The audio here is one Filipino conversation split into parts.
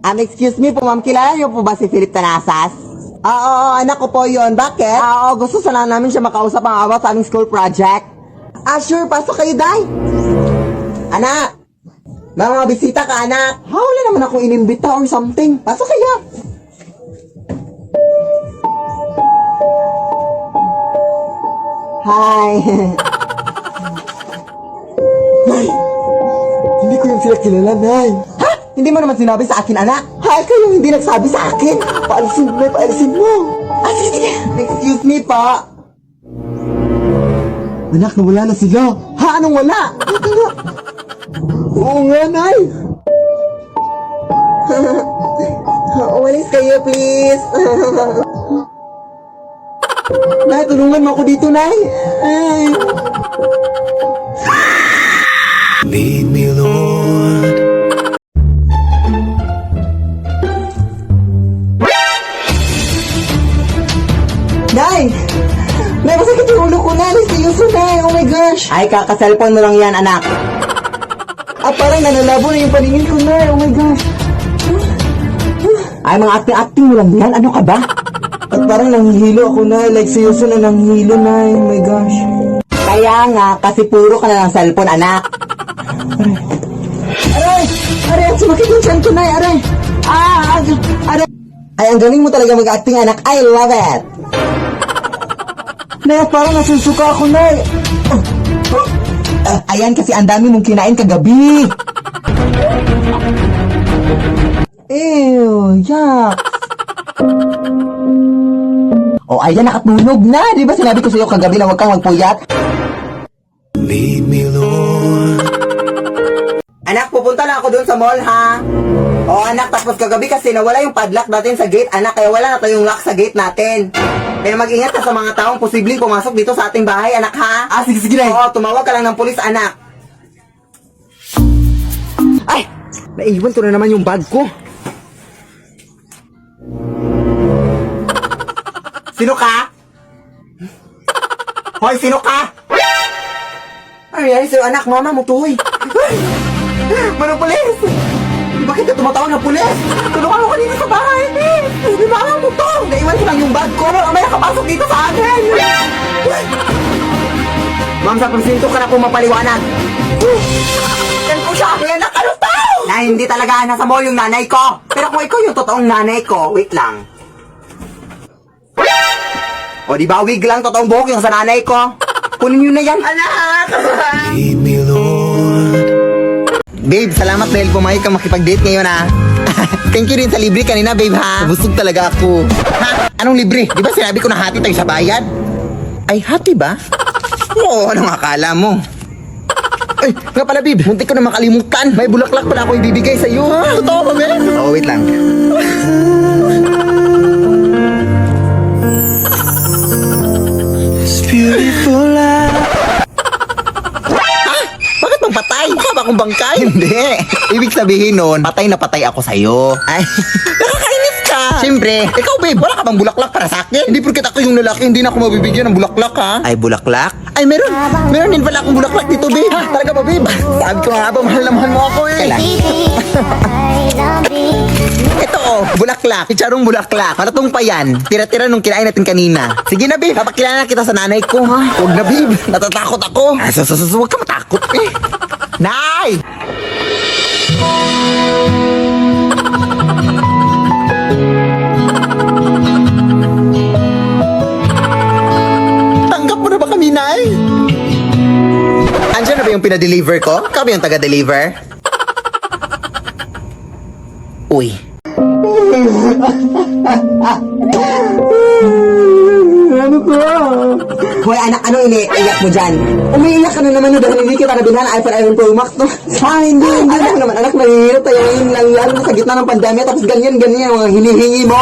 Excuse me po ma'am, kilala niyo po ba si Philip Tanasas? Oo, anak ko po yun. Bakit? Oo, gusto sana namin siya makausap ang awat sa aming school project. Sure, pasok kayo, Day. Anak, may mga bisita ka, anak. Wala naman akong inimbita or something. Pasok kayo. Hi. Nay, hindi ko yung sila kilala, Nay. Ha? Hindi mo naman sinabi sa akin, anak. Hay, kayo hindi nagsabi sa akin. Paalisin mo, paalisin mo. Sige. Excuse me, pa. Anak, nawala na sila. Ha? Anong wala? Ito nga. Oo nga, Nay. Umalis kayo, please. Nay, tulungan mo ako dito, Nay. Ay. Lead me, Lord. Nay! Nay, masakit yung ulo ko, Nay. Seryoso, Nay. Oh my gosh. Ay, kaka-cellphone mo lang yan, anak. Parang nanalabo na yung paningin ko, Nay. Oh my gosh. Ay, mga acting-acting mo lang yan. Ano ka ba? At parang nanghihilo ako, Nay. Like, seryoso na nanghihilo, Nay. Oh my gosh. Kaya nga, kasi puro ka na ng cellphone, anak. Aray! Aray! Sumakit yung tiyan ko, Nay. Aray! Aray! Ay, ang galing mo talaga mag-acting, anak. I love it! Nay, parang nasusuka ako, Nay. Ayan, kasi ang dami mong kinain kagabi. Ew, yuck. Ayan, nakatulog na. Di ba sinabi ko sa'yo kagabi na huwag kang magpuyat? Lead me, Lord. Anak, pupunta lang ako dun sa mall, ha? Anak, tapos kagabi kasi nawala yung padlock natin sa gate, anak. Kaya wala na tayong lock sa gate natin. Kaya mag-ingat ka sa mga taong posibleng pumasok dito sa ating bahay, anak, ha? Sige, Nay. Tumawag ka lang ng pulis, anak. Ay! Naiwan ko na naman yung bag ko. Sino ka? Hoy, sino ka? Ay, sa'yo, anak, mama mo to, hoy. Manong pulis! Bakit ka tumatawag ng pulis? Tulungan mo kanina sa bahay, Di ba mo to? Naiwan ko lang yung bag ko. May nakapasok dito sa akin. Ma'am, sa presinto ka na po mapaliwanag. Yan po siya. Anak, ano to? Na hindi talaga nasa mall yung nanay ko. Pero kung ikaw yung totoong nanay ko, wait lang. Di ba wig lang totoong buhok yung sa nanay ko? Kunin nyo na yan, anak! Lead me, Lord. Babe, salamat dahil pumayag ka makipag-date ngayon, ha? Thank you rin sa libre kanina, babe, ha? Busog talaga ako. Ha? Anong libre? Di ba sinabi ko na hati tayo sa bayad? Ay, hati ba? Oo, anong akala mo? Ay, nga pala, babe, muntik ko na makalimutan. May bulaklak pala ako ibibigay sa'yo, ha? Totoo ba, babe? Wait lang. It's beautiful life. Patay? Mukha ba akong bangkay? Hindi. Ibig sabihin nun, patay na patay ako sa'yo. Ay, nakakainis ka. Siyempre, ikaw babe, wala ka bang bulaklak para sa akin? Hindi porket ako yung lalaki, hindi na ako mabibigyan ng bulaklak, ha? Ay, bulaklak? Ay, meron din pala akong bulaklak dito, babe. Ha, talaga ba, babe? Sabi ko nga ba, mahal na mahal mo ako, eh. Kailan? Ito, bulaklak. Chicharong bulaklak. Malatong pa yan. Tira-tira nung kinain natin kanina. Sige na, babe. Papakilala kita sa nanay ko, ha? Huwag na, babe. Natatakot ako. Huwag ka matakot, eh. Nay! Tanggap mo na ba kami, Nay? Andiyan na ba yung pinadeliver ko? Ikaw ba yung taga-deliver? Uy. Ano ko? Hoy, anak, ano iniiyak mo dyan? Umiiyak ka na naman dahil hindi kita nabilhan ng iPhone Pro Max, no? Hindi ako naman, anak, mahirap tayo ngayon lang, lalo sa gitna ng pandemya, tapos ganyan, mga hinihingi mo.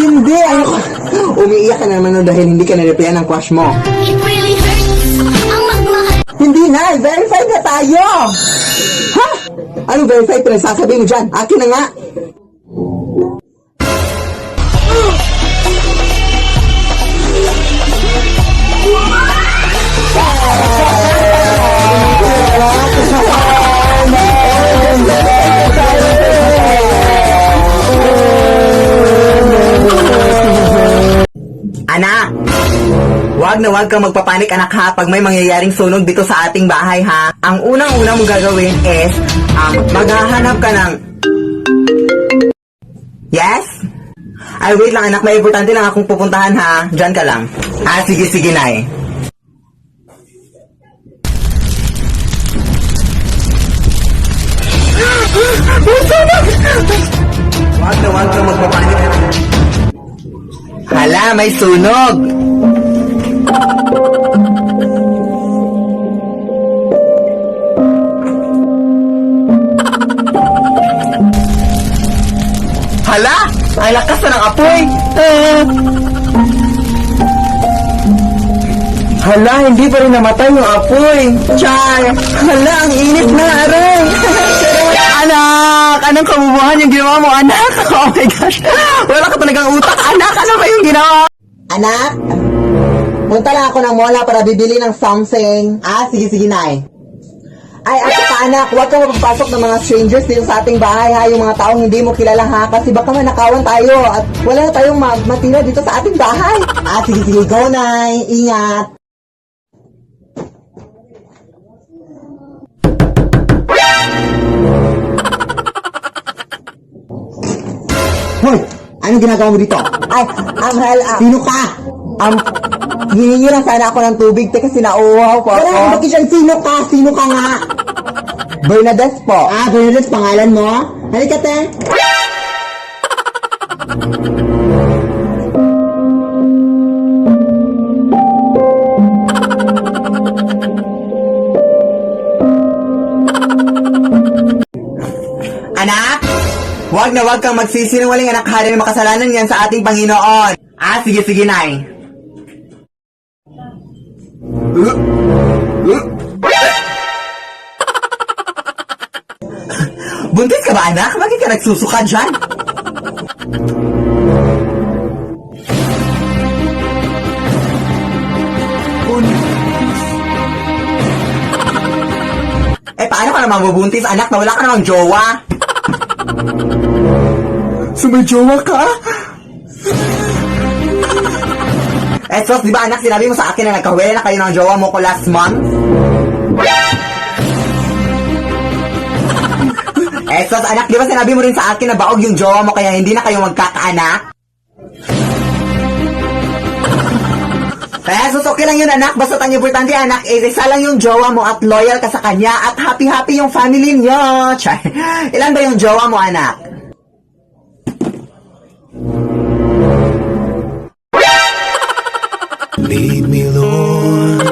Hindi, ayoko. Umiiyak ka na naman dahil hindi ka na-replyan ng crush mo. It really hurts ang magmahal. Hindi na, verified na tayo! Ha? Ano verified? Pinagsasabi mo dyan? Akin na nga. Wag na wag kang magpapanik anak ha pag may mangyayaring sunog dito sa ating bahay ha. Ang unang-unang mo gagawin is maghahanap ka ng... Yes? Ay wait lang anak, may importante lang akong pupuntahan ha. Diyan ka lang. Sige nay. Wag na wag kang magpapanik. Hala, may sunog! Hala! Ang lakas na ng apoy! Hala, hindi pa rin namatay yung apoy! Char! Hala, ang init na, aray! Anak! Anong kabubuhan yung ginawa mo, anak? Oh my gosh! Wala ka talagang utak, anak! Ano ba yung ginawa? Anak? Punta lang ako ng mola para bibili ng something. Sige, nay. Ay, at saka anak, huwag kang magpapasok ng mga strangers dito sa ating bahay ha, yung mga taong hindi mo kilala ha, kasi baka manakawan tayo at wala na tayong matira dito sa ating bahay. Sige, go nay, ingat. Hoy, anong ginagawa mo dito? Ay, Amhel, sino ka? Hihingi lang sana ako ng tubig, kasi nauuhaw po ako. Wala, bakit siya, sino ka nga? Bernadette po. Bernadette, pangalan mo? Halika, te. Anak, wag na wag kang magsisinungaling anak, hari na makasalanan yan sa ating Panginoon. Sige, nay. Buntis ka ba anak? Bakit ka nagsusuka dyan? Paano ka naman mabubuntis anak na wala ka namang jowa? So may jowa ka? Sos, di ba anak, sinabi mo sa akin na nagkawala na kayo ng jowa mo ko last month? Sos, anak, di ba sinabi mo rin sa akin na baog yung jowa mo kaya hindi na kayo magkakaanak? Sos, okay lang yun anak, basta ang importante anak, isa lang yung jowa mo at loyal ka sa kanya at happy-happy yung family niyo. Ilan ba yung jowa mo anak? Lead me, Lord.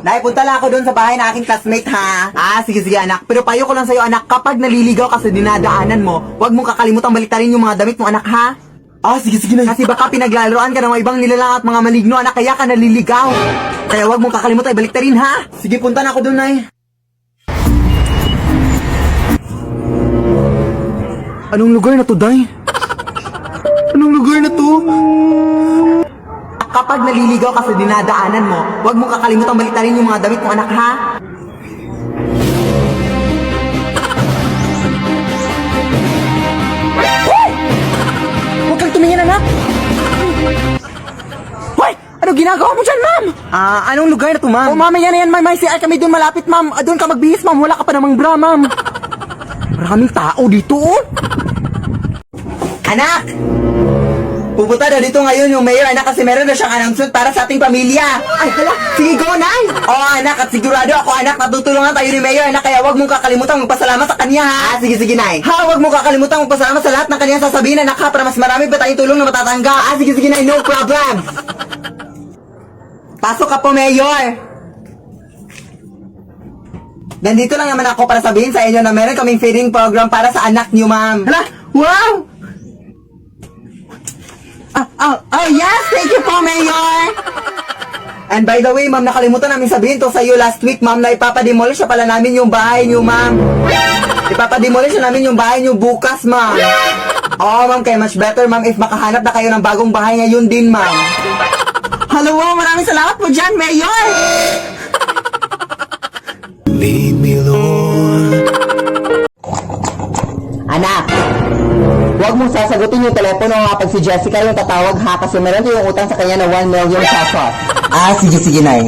Nay, punta lang ako doon sa bahay ng aking classmate ha. Sige anak. Pero payo ko lang sa'yo anak, kapag naliligaw ka sa dinadaanan mo, huwag mong kakalimutang baliktarin yung mga damit mo anak ha. Sige na. Kasi baka pinaglalaroan ka ng mga ibang nilalang at mga maligno anak, kaya ka naliligaw. Kaya huwag mong kakalimutan ibaliktarin ha. Sige, punta na ako doon nay. Anong lugar na to, Day? Anong lugar na to? Kapag naliligaw ka sa dinadaanan mo, huwag mong kakalimutan baliktarin yung mga damit mo anak ha. Huwag kang tumingin anak. Hoy! Ano ginagawa mo dyan ma'am? Anong lugar na to ma'am? Ma'am, yan may CR kami doon malapit ma'am. Doon ka magbihis ma'am, wala ka pa namang bra ma'am. Maraming tao dito oh. Anak! Pupunta na dito ngayon yung mayor anak kasi meron na siyang announcement para sa ating pamilya. Ay, hala, sige go nay. Anak, at sigurado ako anak, natutulungan tayo ni mayor anak, kaya wag mong kakalimutan magpasalamat sa kanya ha. Sige nay. Wag mong kakalimutan magpasalamat sa lahat ng kanyang sasabihin anak ha, para mas marami pa tayong tulong na matatanggap. Sige nay, no problem. Pasok ka po mayor. Nandito lang naman ako para sabihin sa inyo na meron kaming feeding program para sa anak niyo ma'am. Hala, wow! Yes! Thank you po, Mayor! And by the way, ma'am, nakalimutan namin sabihin to sa iyo last week, ma'am, na ipapademolish na pala namin yung bahay niyo, ma'am. Ipapademolish na namin yung bahay niyo bukas, ma'am. Ma'am, kaya much better, ma'am, if makahanap na kayo ng bagong bahay ngayon din, ma'am. Hello, maraming salamat po dyan, Mayor! Lead me, Lord. Anak, Huwag mong sasagutin yung telepono kapag si Jessica yung tatawag ha, kasi meron yung utang sa kanya na 1 million pesos. Sige, Nay.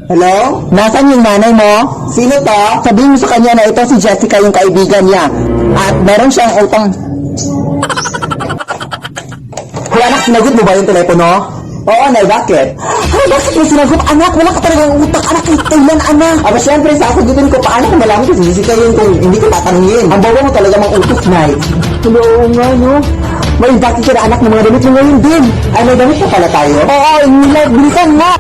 Hello? Nasaan yung nanay mo? Sino to? Sabihin mo sa kanya na ito si Jessica yung kaibigan niya. At meron siyang utang. Hoy anak, sinagot mo ba yung telepono? Oo, Nay, bakit? Ay, bakit mo sinagot? Anak, wala ka talagang utang. Anak, kailan, anak? Aba, syempre, sasagutin ko paano kung malaman ko si Jessica yung kung hindi ko tatanungin. Ang bawa mo talaga mang utos, Nay. Hello, nga, no? May bakit ka na anak ng mga damit mo ngayon din. Ay, may damit pa pala tayo? Oo, bilisan nga.